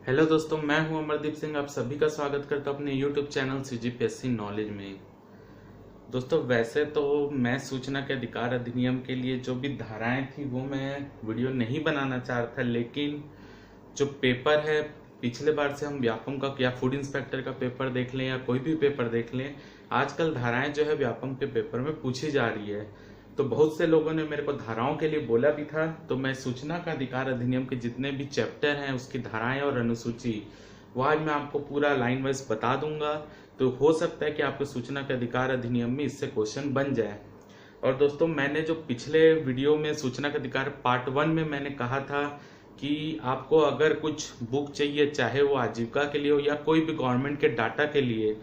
Hello दोस्तों, मैं हूं अमरदीप सिंह। आप सभी का स्वागत करता हूं अपने यूट्यूब चैनल सीजीपीएससी नॉलेज में। दोस्तों, वैसे तो मैं सूचना के अधिकार अधिनियम के लिए जो भी धाराएं थी वो मैं वीडियो नहीं बनाना चाह रहा था, लेकिन जो पेपर है पिछले बार से हम व्यापम का या फूड इंस्पेक्टर का पेपर देख लें या कोई भी पेपर देख लें, आजकल धाराएं जो है व्यापम के पेपर में पूछी जा रही है। तो बहुत से लोगों ने मेरे को धाराओं के लिए बोला भी था, तो मैं सूचना का अधिकार अधिनियम के जितने भी चैप्टर हैं उसकी धाराएं और अनुसूची वो आज मैं आपको पूरा लाइन वाइज बता दूंगा। तो हो सकता है कि आपको सूचना के अधिकार अधिनियम में इससे क्वेश्चन बन जाए। और दोस्तों, मैंने जो पिछले वीडियो में सूचना का अधिकार पार्ट 1 में मैंने कहा था कि आपको अगर कुछ बुक चाहिए, चाहे वो आजीविका के लिए हो या कोई भी गवर्नमेंट के डाटा के लिए,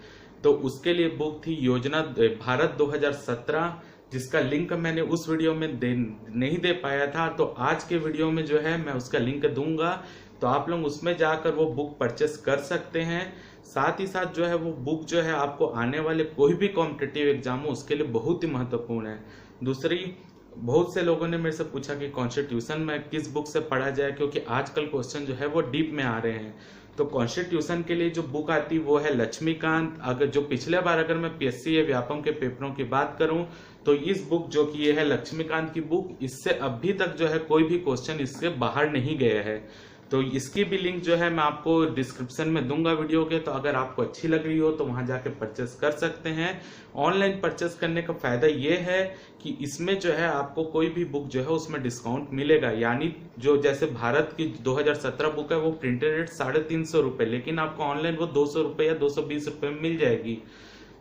तो उसके लिए बुक थी योजना भारत 2017, जिसका लिंक मैंने उस वीडियो में नहीं दे पाया था। तो आज के वीडियो में जो है मैं उसका लिंक दूंगा, तो आप लोग उसमें जाकर वो बुक परचेस कर सकते हैं। साथ ही साथ जो है वो बुक जो है आपको आने वाले कोई भी कॉम्पिटिटिव एग्जाम हो उसके लिए बहुत ही महत्वपूर्ण है। दूसरी, बहुत से लोगों ने मेरे से पूछा कि कॉन्स्टिट्यूशन में किस बुक से पढ़ा जाए, क्योंकि आजकल क्वेश्चन जो है वो डीप में आ रहे हैं। तो कॉन्स्टिट्यूशन के लिए जो बुक आती वो है लक्ष्मीकांत। अगर जो पिछले बार अगर मैं पीएससी या व्यापम के पेपरों की बात करूं तो इस बुक जो कि ये है लक्ष्मीकांत की बुक, इससे अभी तक जो है कोई भी क्वेश्चन इससे बाहर नहीं गया है। तो इसकी भी लिंक जो है मैं आपको डिस्क्रिप्शन में दूंगा वीडियो के, तो अगर आपको अच्छी लग रही हो तो वहां जाके परचेस कर सकते हैं। ऑनलाइन परचेस करने का फायदा ये है कि इसमें जो है आपको कोई भी बुक जो है उसमें डिस्काउंट मिलेगा। यानी जो जैसे भारत की 2017 बुक है वो प्रिंटेड रेट 350 रुपए, लेकिन आपको ऑनलाइन वो 200 रुपए या 220 रुपए में मिल जाएगी।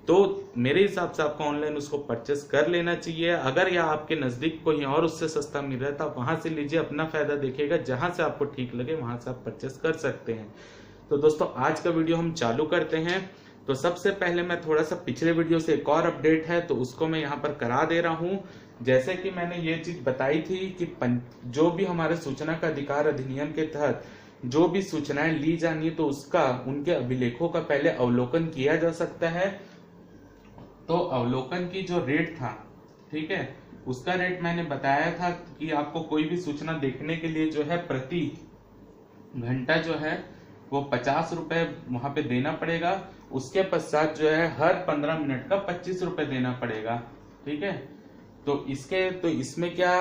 तो मेरे हिसाब से आपको ऑनलाइन उसको परचेस कर लेना चाहिए। अगर या आपके नजदीक कोई और उससे सस्ता मिल रहा है तो आप वहां से लीजिए, अपना फायदा देखिएगा। जहां से आपको ठीक लगे वहां से आप परचेस कर सकते हैं। तो दोस्तों, आज का वीडियो हम चालू करते हैं। तो सबसे पहले मैं थोड़ा सा पिछले वीडियो से एक और अपडेट है तो उसको मैं यहाँ पर करा दे रहा हूँ। जैसे कि मैंने ये चीज बताई थी कि जो भी हमारे सूचना का अधिकार अधिनियम के तहत जो भी सूचनाएं ली जानी है तो उसका उनके अभिलेखों का पहले अवलोकन किया जा सकता है। तो अवलोकन की जो रेट था, ठीक है, उसका रेट मैंने बताया था कि आपको कोई भी सूचना देखने के लिए जो है प्रति घंटा जो है वो 50 रुपए वहां पे देना पड़ेगा। उसके पश्चात जो है हर 15 मिनट का 25 रुपए देना पड़ेगा। ठीक है, तो इसमें क्या,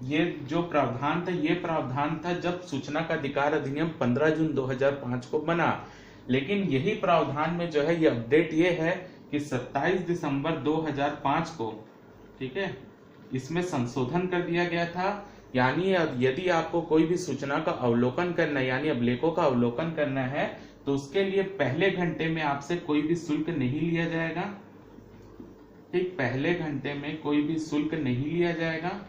ये जो प्रावधान था ये प्रावधान था जब सूचना का अधिकार अधिनियम 15 जून 2005 को बना। लेकिन यही प्रावधान में जो है ये अपडेट ये है कि 27 दिसंबर 2005 को, ठीक है, इसमें संशोधन कर दिया गया था। यानी यदि आपको कोई भी सूचना का अवलोकन करना है, यानी अभिलेखों का अवलोकन करना है, तो उसके लिए पहले घंटे में आपसे कोई भी शुल्क नहीं लिया जाएगा। ठीक, पहले घंटे में कोई भी शुल्क नहीं लिया जाएगा।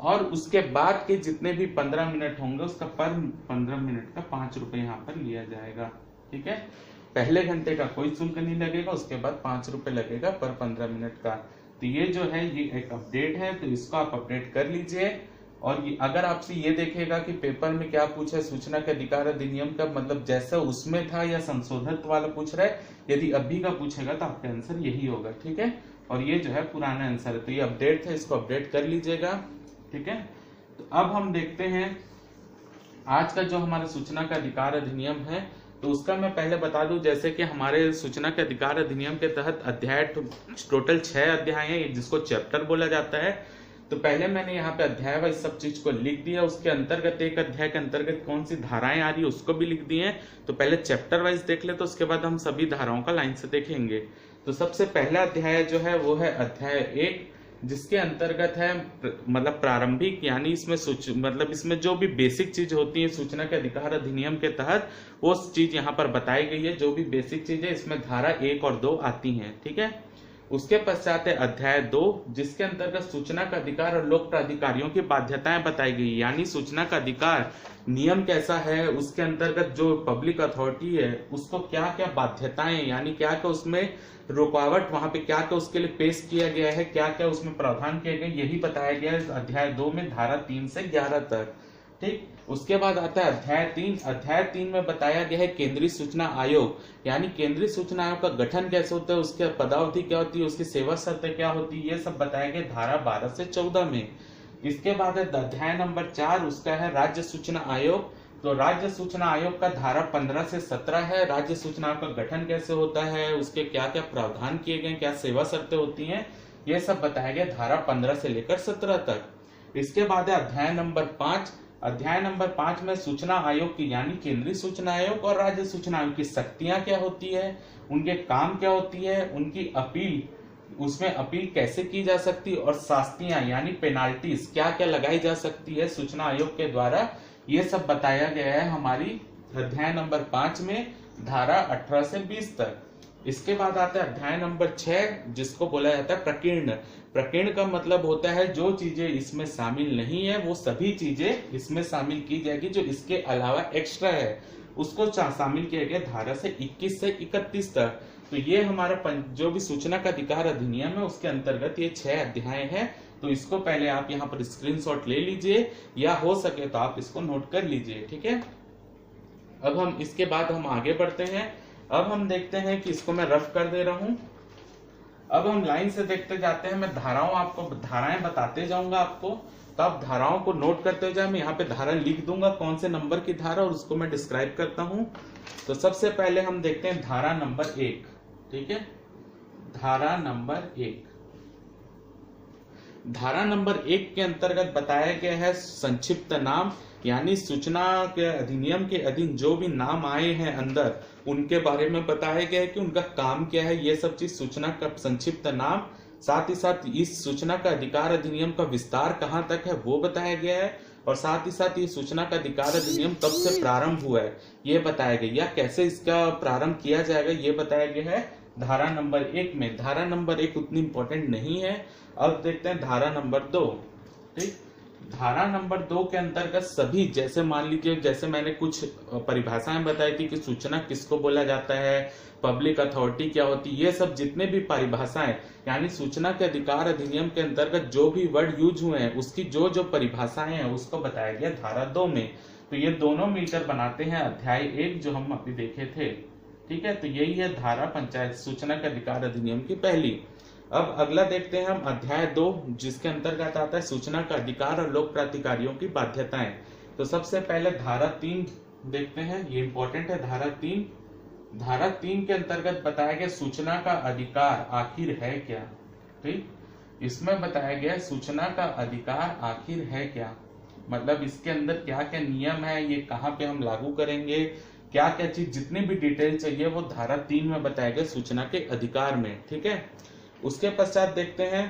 और उसके बाद के जितने भी 15 मिनट होंगे उसका पर 15 मिनट का 5 रुपए यहाँ पर लिया जाएगा। ठीक है, पहले घंटे का कोई शुल्क नहीं लगेगा, उसके बाद 5 रुपए लगेगा पर 15 मिनट का। तो ये जो है ये एक अपडेट है, तो इसको आप अपडेट कर लीजिए। और अगर आपसे ये देखेगा कि पेपर में क्या पूछा है सूचना के अधिकार अधिनियम का, मतलब जैसा उसमें था या संशोधित वाला पूछ रहा है, यदि अभी का पूछेगा तो आपका आंसर यही होगा। ठीक है, और ये जो है पुराना आंसर है, तो ये अपडेट था, इसको अपडेट कर लीजिएगा। ठीक है, तो अब हम देखते हैं आज का जो हमारा सूचना का अधिकार अधिनियम है, तो उसका मैं पहले बता दूं। जैसे कि हमारे सूचना के अधिकार अधिनियम के तहत अध्याय टोटल 6 अध्याय हैं, जिसको चैप्टर बोला जाता है। तो पहले मैंने यहाँ पे अध्याय वाइज सब चीज को लिख दिया, उसके अंतर्गत एक अध्याय के अंतर्गत कौन सी धाराएं आ रही है उसको भी लिख दिए। तो पहले चैप्टर वाइज देख ले, तो उसके बाद हम सभी धाराओं का लाइन से देखेंगे। तो सबसे पहला अध्याय जो है वो है अध्याय 1, जिसके अंतर्गत है मतलब प्रारंभिक, यानी इसमें मतलब इसमें जो भी बेसिक चीज होती है सूचना के अधिकार अधिनियम के तहत वो चीज यहाँ पर बताई गई है। जो भी बेसिक चीज है इसमें धारा 1 और 2 आती हैं। ठीक है, उसके पश्चात है अध्याय 2, जिसके अंतर्गत सूचना का अधिकार और लोक प्राधिकारियों की बाध्यताएं बताई गई। यानी सूचना का अधिकार नियम कैसा है, उसके अंतर्गत जो पब्लिक अथॉरिटी है उसको क्या क्या बाध्यताएं, यानी क्या क्या उसमें रुकावट वहां पे क्या क्या उसके लिए पेश किया गया है, क्या क्या उसमें प्रावधान किए गए, यही बताया गया है अध्याय 2 में धारा 3 से 11 तक। ठीक, उसके बाद आता है अध्याय 3। अध्याय 3 में बताया गया है केंद्रीय सूचना आयोग, यानी केंद्रीय सूचना आयोग का गठन कैसे होता है, उसके पदावधि क्या होती है, उसकी सेवा शर्तें क्या होती है, ये सब बताया गया धारा 12 से 14 में। इसके बाद है अध्याय नंबर 4, उसका है राज्य सूचना आयोग। तो राज्य सूचना आयोग का धारा 15 से 17 है। राज्य सूचना आयोग का गठन कैसे होता है, उसके क्या क्या प्रावधान किए गए, क्या सेवा शर्तें होती हैं, ये सब बताया गया धारा 15 से लेकर 17 तक। इसके बाद है अध्याय नंबर 5। अध्याय नंबर 5 में सूचना आयोग की यानी केंद्रीय सूचना आयोग और राज्य सूचना आयोग की शक्तियां क्या होती है, उनके काम क्या होती है, उनकी अपील, उसमें अपील कैसे की जा सकती है, और शास्तियां यानी पेनाल्टीज क्या क्या लगाई जा सकती है सूचना आयोग के द्वारा, ये सब बताया गया है हमारी अध्याय नंबर 5 में धारा 18 से 20 तक। इसके बाद आता है अध्याय नंबर 6 जिसको बोला जाता है प्रकीर्ण। प्रकीर्ण का मतलब होता है जो चीजें इसमें शामिल नहीं है वो सभी चीजें इसमें शामिल की जाएगी, जो इसके अलावा एक्स्ट्रा है उसको शामिल किया गया धारा से 21 से 31 तक। तो ये हमारा जो भी सूचना का अधिकार अधिनियम है उसके अंतर्गत ये 6 अध्याय है। तो इसको पहले आप यहाँ पर स्क्रीनशॉट ले लीजिए या हो सके तो आप इसको नोट कर लीजिए, ठीक है। अब हम इसके बाद हम आगे बढ़ते हैं। अब हम देखते हैं कि इसको मैं रफ कर दे रहा हूं। अब हम लाइन से देखते जाते हैं। मैं धाराएं बताते जाऊंगा आपको, तो आप धाराओं को नोट करते जाए। मैं यहाँ पे धारा लिख दूंगा कौन से नंबर की धारा, और उसको मैं डिस्क्राइब करता हूं। तो सबसे पहले हम देखते हैं धारा नंबर 1, ठीक है। धारा नंबर 1, धारा नंबर 1 के अंतर्गत बताया गया है संक्षिप्त नाम, यानी सूचना के अधिनियम के अधीन जो भी नाम आए हैं अंदर उनके बारे में बताया गया है कि उनका काम क्या है, ये सब चीज सूचना का संक्षिप्त नाम। साथ ही साथ इस सूचना का अधिकार अधिनियम का विस्तार कहाँ तक है वो बताया गया है, और साथ ही साथ ये सूचना का अधिकार अधिनियम कब से प्रारंभ हुआ है ये बताया गया, या कैसे इसका प्रारंभ किया जाएगा ये बताया गया है धारा नंबर 1 में। धारा नंबर 1 उतनी इंपॉर्टेंट नहीं है। अब देखते हैं धारा नंबर 2, ठीक। धारा नंबर 2 के अंतर्गत सभी, जैसे मान लीजिए जैसे मैंने कुछ परिभाषाएं बताई थी कि सूचना किसको बोला जाता है, पब्लिक अथॉरिटी क्या होती है, ये सब जितने भी परिभाषाएं यानी सूचना के अधिकार अधिनियम के अंतर्गत जो भी वर्ड यूज हुए हैं उसकी जो जो परिभाषाएं हैं उसको बताया गया धारा 2 में। तो ये दोनों मिलकर बनाते हैं अध्याय 1 जो हम अभी देखे थे, ठीक है। तो यही है धारा पंचायत सूचना के अधिकार अधिनियम की पहली। अब अगला देखते हैं हम अध्याय 2 जिसके अंतर्गत आता है सूचना का अधिकार और लोक प्राधिकारियों की बाध्यताएं। तो सबसे पहले धारा 3 देखते हैं, ये इंपॉर्टेंट है धारा 3। धारा 3 के अंतर्गत बताया गया सूचना का अधिकार आखिर है क्या, ठीक। इसमें बताया गया सूचना का अधिकार आखिर है क्या, मतलब इसके अंदर क्या क्या नियम है, ये कहाँ पे हम लागू करेंगे, क्या क्या चीज, जितनी भी डिटेल चाहिए वो धारा 3 में बताया गया सूचना के अधिकार में, ठीक है। उसके पश्चात देखते हैं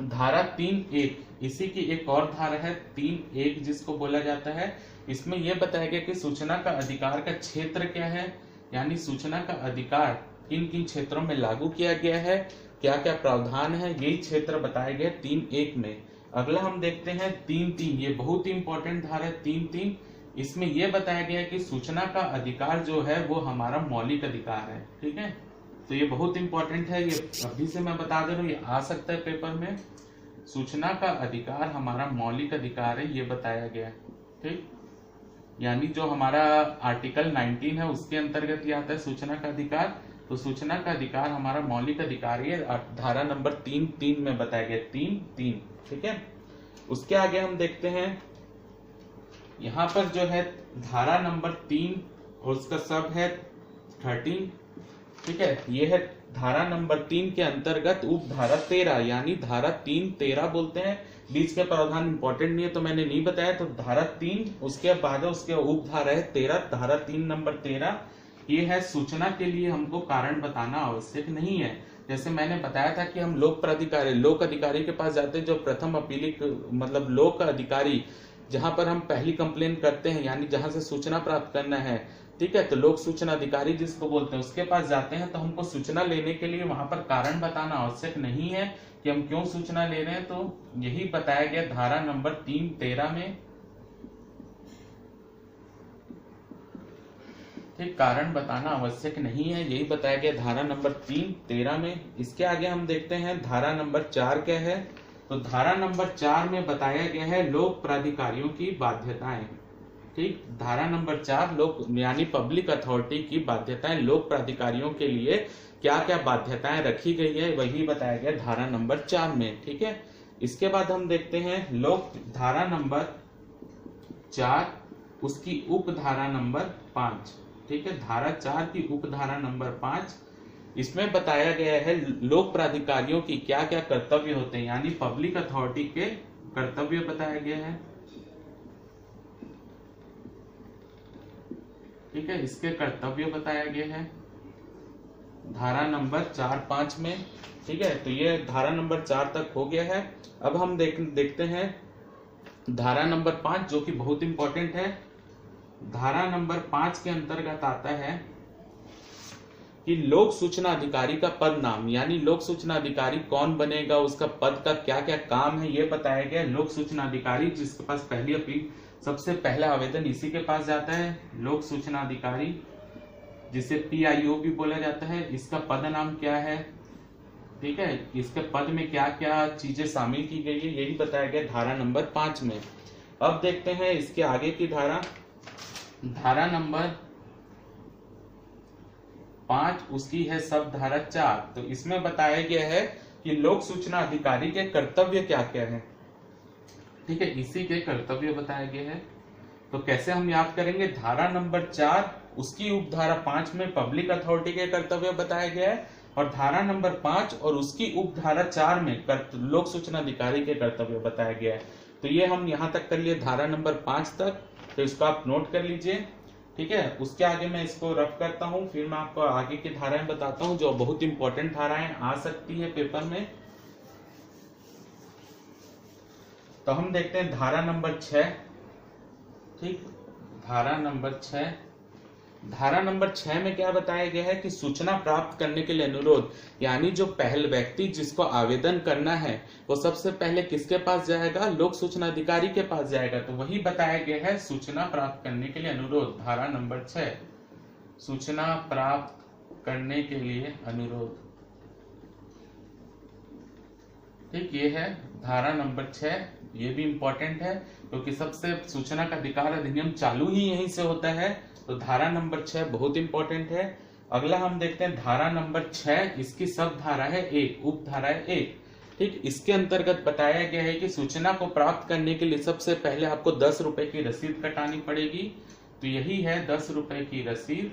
धारा 3(1), इसी की एक और धारा है 3(1) जिसको बोला जाता है। इसमें यह बताया गया कि सूचना का अधिकार का क्षेत्र क्या है, यानी सूचना का अधिकार किन किन क्षेत्रों में लागू किया गया है, क्या क्या प्रावधान है, यही क्षेत्र बताए गए 3(1) में। अगला हम देखते हैं 3(3), ये बहुत ही इंपॉर्टेंट धारा है 3(3). इसमें यह बताया गया है कि सूचना का अधिकार जो है वो हमारा मौलिक अधिकार है, ठीक है। तो ये बहुत इंपॉर्टेंट है, ये अभी से मैं बता दे रहा हूँ, ये आ सकता है पेपर में। सूचना का अधिकार हमारा मौलिक अधिकार है, ये बताया गया है, ठीक। यानी जो हमारा आर्टिकल 19 है उसके अंतर्गत ये आता है सूचना का अधिकार। तो सूचना का अधिकार हमारा मौलिक अधिकार है, धारा नंबर 3(3) में बताया गया 3(3), ठीक है। उसके आगे हम देखते हैं यहाँ पर जो है धारा नंबर 3 और उसका सब है 13, ठीक है। ये है धारा नंबर 3 के अंतर्गत उप धारा 13, यानी धारा 3(13) बोलते हैं। बीच के प्रावधान इंपॉर्टेंट नहीं है तो मैंने नहीं बताया। तो धारा 3 उसके बाद उसके उप धारा है 13, धारा 3 नंबर 13। ये है सूचना के लिए हमको कारण बताना आवश्यक नहीं है। जैसे मैंने बताया था कि हम लोक अधिकारी के पास जाते हैं, जो प्रथम अपीलिक मतलब लोक अधिकारी, जहां पर हम पहली कंप्लेन करते हैं, यानी जहां से सूचना प्राप्त करना है, ठीक है। तो लोक सूचना अधिकारी जिसको बोलते हैं उसके पास जाते हैं, तो हमको सूचना लेने के लिए वहां पर कारण बताना आवश्यक नहीं है कि हम क्यों सूचना ले रहे हैं। तो यही बताया गया धारा नंबर 3(13) में, ठीक। कारण बताना आवश्यक नहीं है, यही बताया गया धारा नंबर 3(13) में। इसके आगे हम देखते हैं धारा नंबर 4 क्या है। तो धारा नंबर 4 में बताया गया है लोक प्राधिकारियों की बाध्यताएं, ठीक। धारा नंबर 4 लोक यानी पब्लिक अथॉरिटी की बाध्यताएं, लोक प्राधिकारियों के लिए क्या क्या बाध्यताएं रखी गई है वही बताया गया धारा नंबर 4 में, ठीक है। इसके बाद हम देखते हैं लोक धारा नंबर 4 उसकी उपधारा नंबर 5। ठीक है, धारा 4 की उपधारा नंबर 5, इसमें बताया गया है लोक प्राधिकारियों की क्या क्या कर्तव्य होते हैं, यानी पब्लिक अथॉरिटी के कर्तव्य बताया गया है। ठीक है, इसके कर्तव्य बताया गया है धारा नंबर 4-5 में। ठीक है, तो ये धारा नंबर 4 तक हो गया है। अब हम देखते हैं धारा नंबर 5, जो कि बहुत इंपॉर्टेंट है। धारा नंबर 5 के अंतर्गत आता है कि लोक सूचना अधिकारी का पद नाम, यानी लोक सूचना अधिकारी कौन बनेगा, उसका पद का क्या क्या काम है, ये बताया गया। लोक सूचना अधिकारी जिसके पास पहली अपील, सबसे पहला आवेदन इसी के पास जाता है, लोक सूचना अधिकारी, जिसे PIO भी बोला जाता है। इसका पद नाम क्या है, ठीक है, इसके पद में क्या क्या चीजें शामिल की गई है, यही बताया गया धारा नंबर 5 में। अब देखते हैं इसके आगे की धारा, धारा नंबर 5, उसकी है सब धारा 4। तो इसमें बताया गया है कि लोक सूचना अधिकारी के कर्तव्य क्या क्या है। ठीक है, इसी के कर्तव्य बताया गया है। तो कैसे हम याद करेंगे, धारा नंबर 4 उसकी उपधारा 5 में पब्लिक अथॉरिटी के कर्तव्य बताया गया है, और धारा नंबर 5 और उसकी उपधारा 4 में लोक सूचना अधिकारी के कर्तव्य बताया गया है। तो ये हम यहाँ तक कर लिए धारा नंबर 5 तक, तो इसको आप नोट कर लीजिए। ठीक है, उसके आगे मैं इसको रफ करता हूं, फिर मैं आपको आगे की धाराएं बताता हूं जो बहुत इंपॉर्टेंट धाराएं आ सकती है पेपर में। तो हम देखते हैं धारा नंबर 6। ठीक, धारा नंबर 6, धारा नंबर 6 में क्या बताया गया है कि सूचना प्राप्त करने के लिए अनुरोध, यानी जो पहले व्यक्ति जिसको आवेदन करना है वो सबसे पहले किसके पास जाएगा, लोक सूचना अधिकारी के पास जाएगा। तो वही बताया गया है सूचना प्राप्त करने के लिए अनुरोध, धारा नंबर 6, सूचना प्राप्त करने के लिए अनुरोध। ठीक, ये है धारा नंबर 6, ये भी इंपॉर्टेंट है क्योंकि सबसे सूचना का अधिकार अधिनियम चालू ही यहीं से होता है। तो धारा नंबर 6 बहुत इंपॉर्टेंट है। अगला हम देखते हैं धारा नंबर 6, इसकी सब धारा है 1, उप धारा है 1। ठीक, इसके अंतर्गत बताया गया है कि सूचना को प्राप्त करने के लिए सबसे पहले आपको 10 रुपए की रसीद कटानी पड़ेगी। तो यही है 10 रुपए की रसीद,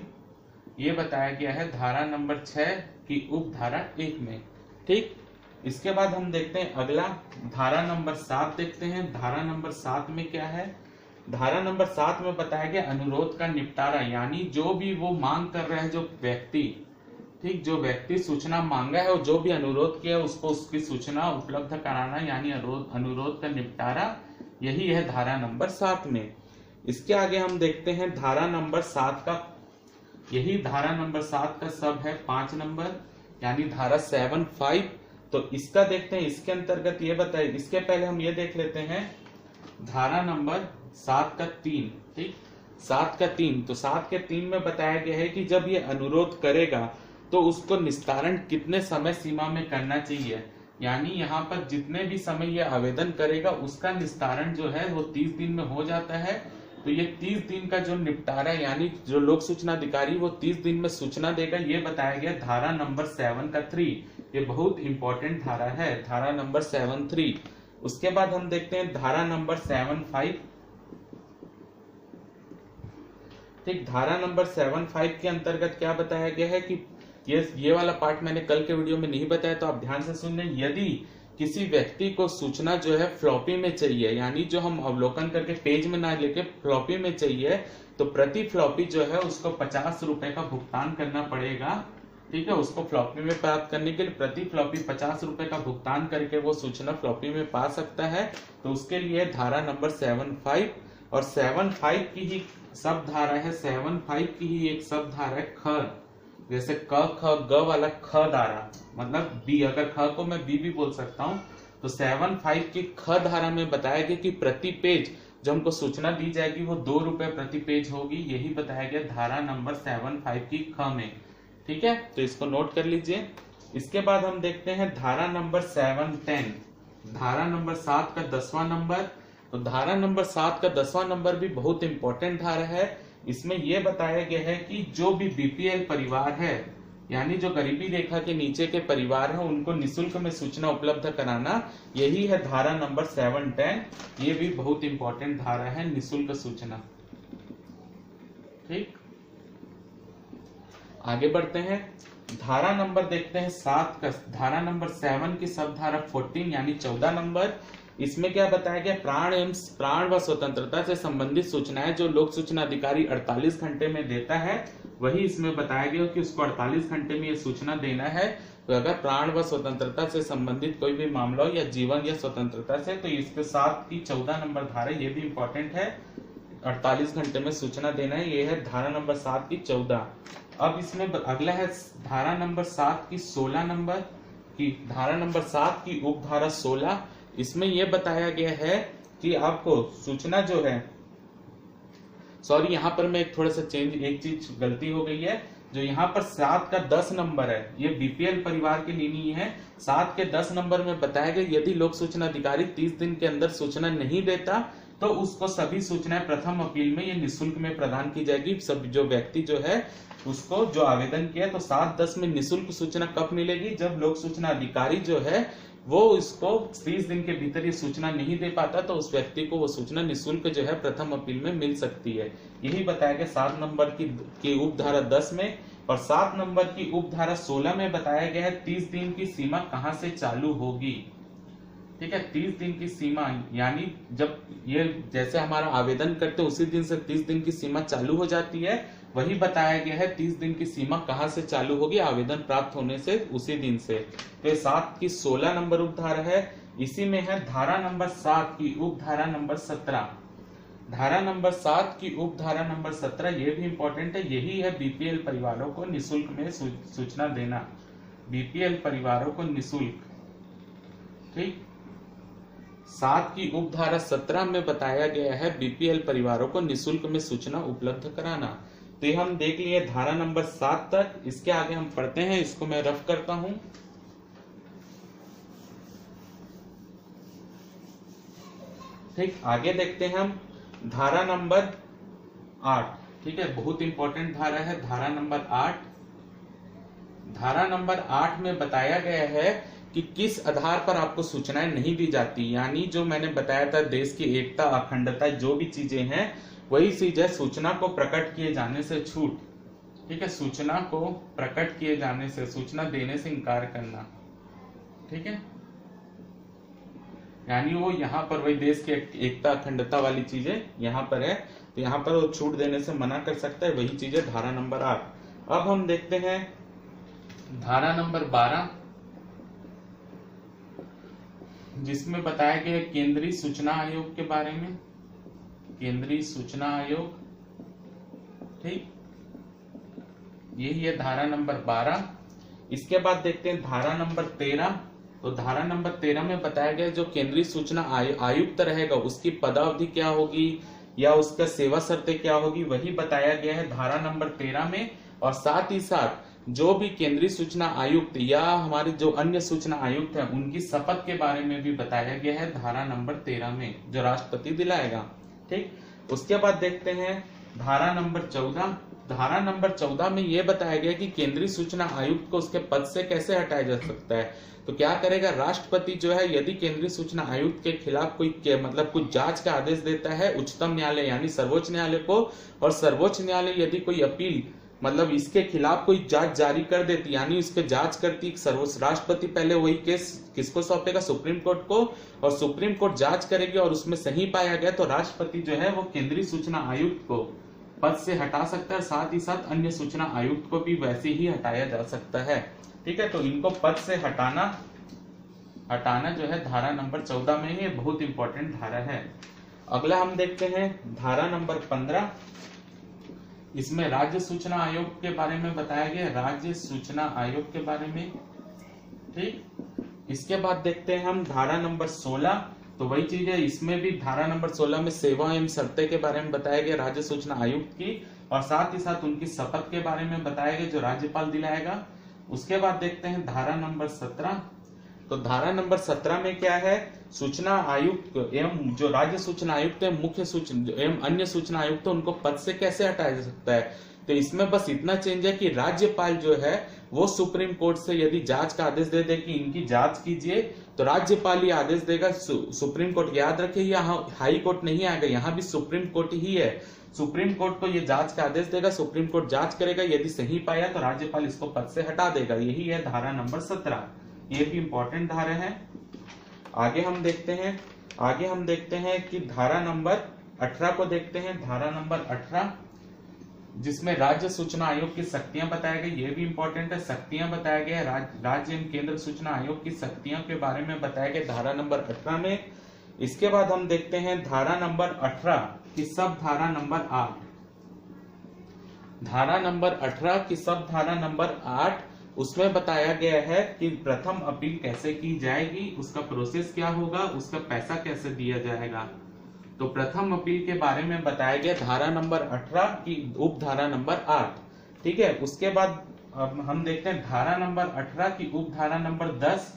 ये बताया गया है धारा नंबर 6 की उप धारा 1 में। ठीक, इसके बाद हम देखते हैं अगला धारा नंबर 7 देखते हैं। धारा नंबर 7 में क्या है, धारा नंबर 7 में बताया गया अनुरोध का निपटारा, यानी जो भी वो मांग कर रहा है, जो व्यक्ति, ठीक, जो व्यक्ति सूचना मांगा है और जो भी अनुरोध किया है उसको उसकी सूचना उपलब्ध कराना, यानी अनुरोध का निपटारा, यही है धारा नंबर 7 में। इसके आगे हम देखते हैं धारा नंबर 7 का, यही धारा नंबर 7 का सब है 5 नंबर, यानी धारा 7(5). तो इसका देखते हैं, इसके अंतर्गत ये बताए, इसके पहले हम ये देख लेते हैं धारा नंबर 7 का 3। ठीक, 7 का 3, तो 7 के 3 में बताया गया है कि जब ये अनुरोध करेगा तो उसको निस्तारण कितने समय सीमा में करना चाहिए, यानी यहाँ पर जितने भी समय ये आवेदन करेगा उसका निस्तारण जो है वो 30 दिन में हो जाता है। तो ये 30 दिन का जो निपटारा, यानी जो लोक सूचना अधिकारी वो 30 दिन में सूचना देगा, ये बताया गया धारा नंबर 7 का 3। ये बहुत इंपॉर्टेंट धारा है, धारा नंबर 7(3). उसके बाद हम देखते हैं धारा नंबर 7(5). ठीक, धारा नंबर 7(5) के अंतर्गत क्या बताया गया है कि ये वाला पार्ट मैंने कल के वीडियो में नहीं बताया, तो आप ध्यान से सुनिए। यदि किसी व्यक्ति को सूचना जो है फ्लॉपी में चाहिए, यानी जो हम अवलोकन करके पेज में ना लेके फ्लॉपी में चाहिए, तो प्रति फ्लॉपी जो है उसको 50 रुपए का भुगतान करना पड़ेगा। ठीक है, उसको फ्लॉपी में प्राप्त करने के लिए प्रति फ्लॉपी 50 रुपए का भुगतान करके वो सूचना फ्लॉपी में पा सकता है। तो उसके लिए धारा नंबर 7(5), और 7(5) की ही सब धारा है, 7(5) की ही एक सब धारा है ख, जैसे क ख ग वाला ख धारा, मतलब बी, अगर ख को मैं बी भी बोल सकता हूँ। तो 7(5) की ख धारा में बताया गया कि प्रति पेज जो हमको सूचना दी जाएगी वो 2 रुपए प्रति पेज होगी, यही बताया गया धारा नंबर 7(5) की ख में। ठीक है, तो इसको नोट कर लीजिए। इसके बाद हम देखते हैं धारा नंबर 7(10), धारा नंबर 7 का 10वां नंबर। तो धारा नंबर 7 का 10वां नंबर भी बहुत इंपॉर्टेंट धारा है। इसमें यह बताया गया है कि जो भी बीपीएल परिवार है, यानी जो गरीबी रेखा के नीचे के परिवार है, उनको निःशुल्क में सूचना उपलब्ध कराना, यही है धारा नंबर 7(10). ये भी बहुत इंपॉर्टेंट धारा है, निःशुल्क सूचना। ठीक, आगे बढ़ते हैं। धारा नंबर देखते हैं 7 का, धारा नंबर 7 की सब धारा 14 यानी 14 नंबर। इसमें क्या बताया गया, प्राण व स्वतंत्रता से संबंधित सूचनाएं जो लोक सूचना अधिकारी 48 घंटे में देता है, वही इसमें बताया गया कि उसको 48 घंटे में ये सूचना देना है। तो अगर प्राण व स्वतंत्रता से संबंधित कोई भी मामला हो या जीवन या स्वतंत्रता से, तो इसके 7 की 14 नंबर धारा, ये भी इंपॉर्टेंट है, 48 घंटे में सूचना देना है। ये है धारा नंबर 7 की 14। अब इसमें अगला है धारा नंबर 7 की 16 नंबर की, धारा नंबर 7 की उपधारा 16। इसमें यह बताया गया है कि आपको सूचना जो है, सॉरी यहाँ पर मैं एक थोड़ा सा एक चीज गलती हो गई है, जो यहाँ पर 7 का 10 नंबर है, ये बीपीएल परिवार के लिए नहीं है। 7 के 10 नंबर में बताया गया यदि लोक सूचना अधिकारी 30 दिन के अंदर सूचना नहीं देता तो उसको सभी सूचनाएं प्रथम अपील में ये निःशुल्क में प्रदान की जाएगी। सब जो व्यक्ति जो है उसको जो आवेदन किया, तो 7-10 में निःशुल्क सूचना कब मिलेगी, जब लोक सूचना अधिकारी जो है वो इसको 30 दिन के भीतर ये सूचना नहीं दे पाता, तो उस व्यक्ति को वो सूचना निःशुल्क जो है प्रथम अपील में मिल सकती है। यही बताया गया 7 नंबर की उपधारा 10 में। और 7 नंबर की उपधारा 16 में बताया गया है 30 दिन की सीमा कहां से चालू होगी। ठीक है, 30 दिन की सीमा यानी जब ये जैसे हमारा आवेदन करते उसी दिन से 30 दिन की सीमा चालू हो जाती है, वही बताया गया है 30 दिन की सीमा कहां से चालू होगी, आवेदन प्राप्त होने से उसी दिन से। तो ये 7 की 16 नंबर उपधारा है। इसी में है धारा नंबर 7 की उपधारा नंबर 17। धारा नंबर 7 की उपधारा नंबर 17 ये भी इंपॉर्टेंट है, यही है बीपीएल परिवारों को निःशुल्क में सूचना देना, बीपीएल परिवारों को निःशुल्क। ठीक, 7 की उपधारा 17 में बताया गया है बीपीएल परिवारों को निःशुल्क में सूचना उपलब्ध कराना। तो ये हम देख लिए धारा नंबर 7 तक। इसके आगे हम पढ़ते हैं, इसको मैं रफ करता हूं। ठीक, आगे देखते हैं हम धारा नंबर 8। ठीक है, बहुत इंपॉर्टेंट धारा है धारा नंबर 8। धारा नंबर 8 में बताया गया है कि किस आधार पर आपको सूचनाएं नहीं दी जाती, यानी जो मैंने बताया था देश की एकता, अखंडता, जो भी चीजें हैं वही चीज है सूचना को प्रकट किए जाने से छूट। ठीक है, सूचना को प्रकट किए जाने से, सूचना देने से इनकार करना। ठीक है, यानी वो यहाँ पर वही देश की एकता, अखंडता वाली चीजें यहाँ पर है, तो यहाँ पर वो छूट देने से मना कर सकता है, वही चीज है धारा नंबर 8। अब हम देखते हैं धारा नंबर 12, जिसमें बताया गया केंद्रीय सूचना आयोग के बारे में, केंद्रीय सूचना आयोग। ठीक, यही है धारा नंबर 12। इसके बाद देखते हैं धारा नंबर 13। तो धारा नंबर 13 में बताया गया जो केंद्रीय सूचना आयुक्त रहेगा उसकी पदावधि क्या होगी या उसका सेवा शर्तें क्या होगी, वही बताया गया है धारा नंबर 13 में। और साथ ही साथ जो भी केंद्रीय सूचना आयुक्त या हमारे जो अन्य सूचना आयुक्त है उनकी शपथ के बारे में भी बताया गया है धारा नंबर 13 में, जो राष्ट्रपति दिलाएगा। ठीक, उसके बाद देखते हैं धारा नंबर 14। धारा नंबर 14 में यह बताया गया कि केंद्रीय सूचना आयुक्त को उसके पद से कैसे हटाया जा सकता है। तो क्या करेगा, राष्ट्रपति जो है यदि केंद्रीय सूचना आयुक्त के खिलाफ कोई मतलब कुछ जांच का आदेश देता है उच्चतम न्यायालय यानी सर्वोच्च न्यायालय को, और सर्वोच्च न्यायालय यदि कोई अपील मतलब इसके खिलाफ कोई जांच जारी कर देती यानी इसके जांच करती सर्वोच्च, राष्ट्रपति पहले वही केस किसको सौंपेगा, सुप्रीम कोर्ट को, और सुप्रीम कोर्ट जांच करेगी और उसमें सही पाया गया तो राष्ट्रपति जो है वो केंद्रीय सूचना आयुक्त को पद से हटा सकता है। साथ ही साथ अन्य सूचना आयुक्त को भी वैसे ही हटाया जा सकता है। ठीक है, तो इनको पद से हटाना जो है धारा नंबर 14 में ही बहुत इंपॉर्टेंट धारा है। अगला हम देखते हैं धारा नंबर 15। इसमें राज्य सूचना आयोग के बारे में बताया गया, राज्य सूचना आयोग के बारे में। ठीक, इसके बाद देखते हैं हम धारा नंबर 16। तो वही चीज है, इसमें भी धारा नंबर 16 में सेवा एवं शर्तें के बारे में बताया गया राज्य सूचना आयुक्त की, और साथ ही साथ उनकी शपथ के बारे में बताया गया जो राज्यपाल दिलाएगा। उसके बाद देखते हैं धारा नंबर 17। तो धारा नंबर 17 में क्या है, सूचना आयुक्त एवं जो राज्य सूचना आयुक्त है, मुख्य सूचना एवं अन्य सूचना आयुक्त उनको पद से कैसे हटाया जा सकता है। तो इसमें बस इतना चेंज है कि राज्यपाल जो है वो सुप्रीम कोर्ट से यदि जांच का आदेश दे दे कि इनकी जांच कीजिए, तो राज्यपाल ही आदेश देगा। सुप्रीम कोर्ट, याद रखिए यहाँ हाई कोर्ट नहीं आएगा, यहाँ भी सुप्रीम कोर्ट ही है। सुप्रीम कोर्ट को ये जांच का आदेश देगा, सुप्रीम कोर्ट जांच करेगा, यदि सही पाया तो राज्यपाल इसको पद से हटा देगा। यही है धारा नंबर 17। ये भी इंपॉर्टेंट धारा है। आगे हम देखते हैं कि धारा नंबर 18 को देखते हैं। धारा नंबर 18 जिसमें राज्य सूचना आयोग की शक्तियां बताया गई, ये भी इंपॉर्टेंट है। शक्तियां बताया गया, राज्य एवं केंद्र सूचना आयोग की शक्तियों के बारे में बताया गया धारा नंबर 18 में। इसके बाद हम देखते हैं धारा नंबर 18 की सब धारा नंबर 8। धारा नंबर 18 की सब धारा नंबर 8, उसमें बताया गया है कि प्रथम अपील कैसे की जाएगी, उसका प्रोसेस क्या होगा, उसका पैसा कैसे दिया जाएगा। तो प्रथम अपील के बारे में बताया गया धारा नंबर 18 की उप धारा नंबर 8। ठीक है, उसके बाद अब हम देखते हैं धारा नंबर 18 की उप धारा नंबर 10।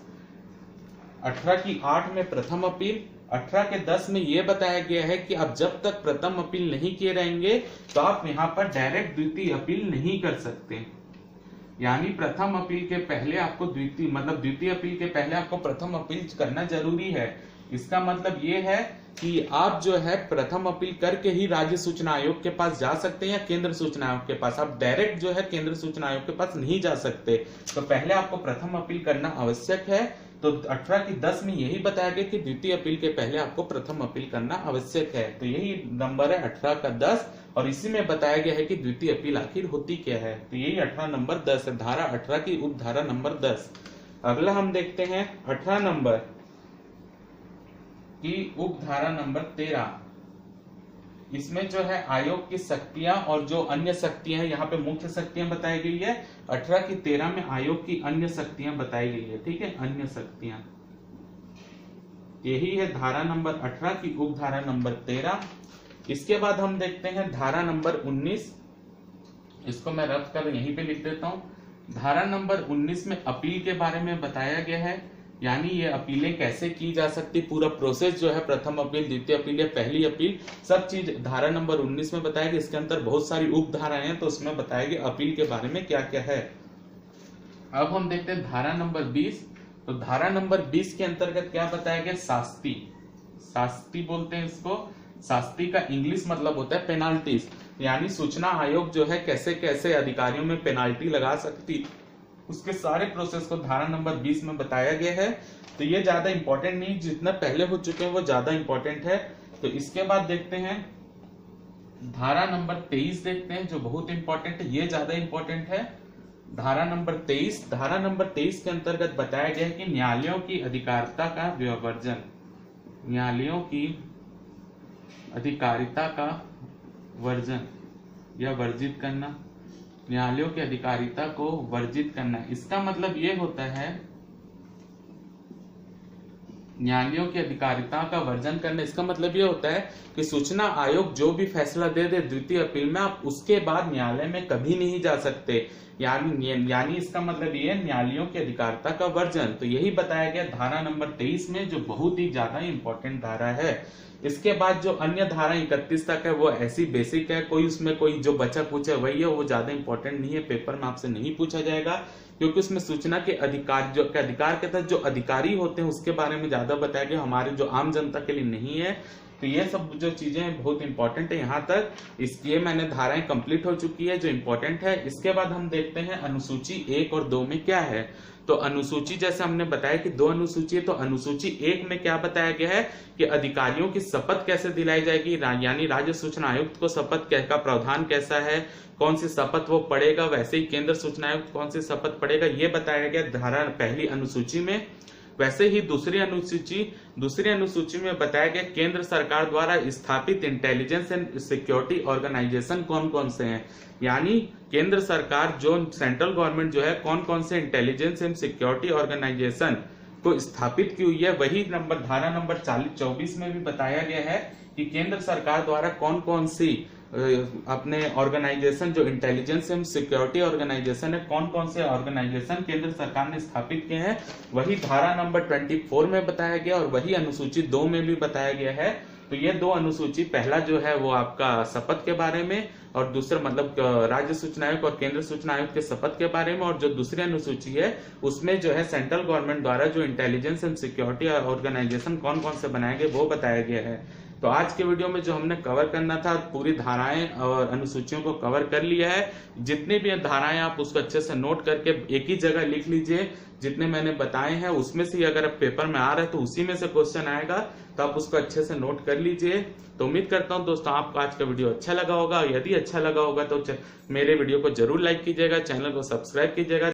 18 की 8 में प्रथम अपील, 18 के 10 में यह बताया गया है कि अब जब तक प्रथम अपील नहीं किए रहेंगे तो आप यहाँ पर डायरेक्ट द्वितीय अपील नहीं कर सकते। यानी प्रथम अपील के पहले आपको द्वितीय अपील के पहले आपको प्रथम अपील करना जरूरी है। इसका मतलब ये है कि आप जो है प्रथम अपील करके ही राज्य सूचना आयोग के पास जा सकते हैं या केंद्र सूचना आयोग के पास। आप डायरेक्ट जो है केंद्र सूचना आयोग के पास नहीं जा सकते, तो पहले आपको प्रथम अपील करना आवश्यक है। तो 18 की 10 में यही बताया गया कि द्वितीय अपील के पहले आपको प्रथम अपील करना आवश्यक है। तो यही नंबर है 18 का 10, और इसी में बताया गया है कि द्वितीय अपील आखिर होती क्या है। तो यही 18 नंबर 10 है, धारा 18 की उप धारा नंबर 10। अगला हम देखते हैं 18 नंबर की उप धारा नंबर 13। इसमें जो है आयोग की शक्तियां और जो अन्य शक्तियां हैं, यहाँ पे मुख्य शक्तियां बताई गई है। 18 की 13 में आयोग की अन्य शक्तियां बताई गई है। ठीक है, अन्य शक्तियां, यही है धारा नंबर 18 की उप धारा नंबर 13। इसके बाद हम देखते हैं धारा नंबर 19। इसको मैं रद्द कर यहीं पे लिख देता हूं। धारा नंबर 19 में अपील के बारे में बताया गया है, यानी ये अपीलें कैसे की जा सकती, पूरा प्रोसेस जो है प्रथम अपील, द्वितीय अपील या पहली अपील, सब चीज धारा नंबर 19 में बताया गया। इसके अंदर बहुत सारी उप धाराएं हैं, तो उसमें बताया गया अपील के बारे में क्या क्या है। अब हम देखते हैं धारा नंबर 20। तो धारा नंबर 20 के अंतर्गत क्या बताया गया, शास्ति। शास्ति बोलते हैं इसको। शास्ति का इंग्लिश मतलब होता है पेनाल्टीज, यानी सूचना आयोग जो है कैसे कैसे अधिकारियों में पेनाल्टी लगा सकती, उसके सारे प्रोसेस को धारा नंबर 20 में बताया गया है। तो ये ज्यादा इंपॉर्टेंट नहीं, जितना पहले हो चुके हैं वो ज्यादा इंपॉर्टेंट है। तो इसके बाद देखते हैं धारा नंबर 23 देखते हैं, जो बहुत इंपॉर्टेंट है, ये ज्यादा इंपॉर्टेंट है। धारा नंबर 23। धारा नंबर 23 के अंतर्गत बताया गया है कि न्यायालयों की अधिकारिता का विवर्जन, न्यायालयों की अधिकारिता का वर्जन या वर्जित करना, न्यायालयों की अधिकारिता को वर्जित करना। इसका मतलब ये होता है न्यायालयों की अधिकारिता का वर्जन करना, इसका मतलब ये होता है कि सूचना आयोग जो भी फैसला दे दे द्वितीय अपील में, आप उसके बाद न्यायालय में कभी नहीं जा सकते। यानी इसका मतलब ये न्यायालयों की अधिकारिता का वर्जन। तो यही बताया गया धारा नंबर 23 में, जो बहुत ही ज्यादा इंपॉर्टेंट धारा है। इसके बाद जो अन्य धारा 31 तक है वो ऐसी बेसिक है, कोई उसमें कोई जो बचा पूछे वही है, वो ज्यादा इंपॉर्टेंट नहीं है, पेपर में आपसे नहीं पूछा जाएगा, क्योंकि उसमें सूचना के अधिकार के तहत जो अधिकारी होते हैं उसके बारे में ज्यादा बताया गया, हमारे जो आम जनता के लिए नहीं है। तो ये सब जो चीजें हैं बहुत इंपॉर्टेंट है। यहाँ तक इसलिए मैंने धाराएं कंप्लीट हो चुकी है जो इंपॉर्टेंट है। इसके बाद हम देखते हैं अनुसूची 1 और 2 में क्या है। तो अनुसूची जैसे हमने बताया कि 2 अनुसूची है, तो अनुसूची 1 में क्या बताया गया है कि अधिकारियों की शपथ कैसे दिलाई जाएगी, यानी राज्य सूचना आयुक्त को शपथ का प्रावधान कैसा है, कौन सी शपथ वो पढ़ेगा, वैसे ही केंद्र सूचना आयुक्त कौन सी शपथ पढ़ेगा, ये बताया गया धारा पहली अनुसूची में। वैसे ही दूसरी अनुसूची में बताया गया केंद्र सरकार द्वारा स्थापित इंटेलिजेंस एंड सिक्योरिटी ऑर्गेनाइजेशन कौन कौन से हैं, यानी केंद्र सरकार जो सेंट्रल गवर्नमेंट जो है कौन कौन से इंटेलिजेंस एंड सिक्योरिटी ऑर्गेनाइजेशन को स्थापित की हुई है। वही धारा नंबर 24 में भी बताया गया है कि केंद्र सरकार द्वारा कौन कौन सी अपने ऑर्गेनाइजेशन जो इंटेलिजेंस एंड सिक्योरिटी ऑर्गेनाइजेशन है, कौन कौन से ऑर्गेनाइजेशन केंद्र सरकार ने स्थापित किए हैं, वही धारा नंबर 24 में बताया गया और वही अनुसूची 2 में भी बताया गया है। तो ये 2 अनुसूची, पहला जो है वो आपका शपथ के बारे में और दूसरा मतलब राज्य सूचना आयोग और केंद्र सूचना आयोग के शपथ के बारे में, और जो दूसरी अनुसूची है उसमें जो है सेंट्रल गवर्नमेंट द्वारा जो इंटेलिजेंस एंड सिक्योरिटी ऑर्गेनाइजेशन कौन कौन से बनाए गए वो बताया गया है। तो आज के वीडियो में जो हमने कवर करना था, पूरी धाराएं और अनुसूचियों को कवर कर लिया है। जितनी भी धाराएं आप उसको अच्छे से नोट करके एक ही जगह लिख लीजिए। जितने मैंने बताए हैं उसमें से अगर पेपर में आ रहा है तो उसी में से क्वेश्चन आएगा, तो आप उसको अच्छे से नोट कर लीजिए। तो उम्मीद करता हूं दोस्तों आपको आज का वीडियो अच्छा लगा होगा। यदि अच्छा लगा होगा तो मेरे वीडियो को जरूर लाइक कीजिएगा, चैनल को सब्सक्राइब कीजिएगा।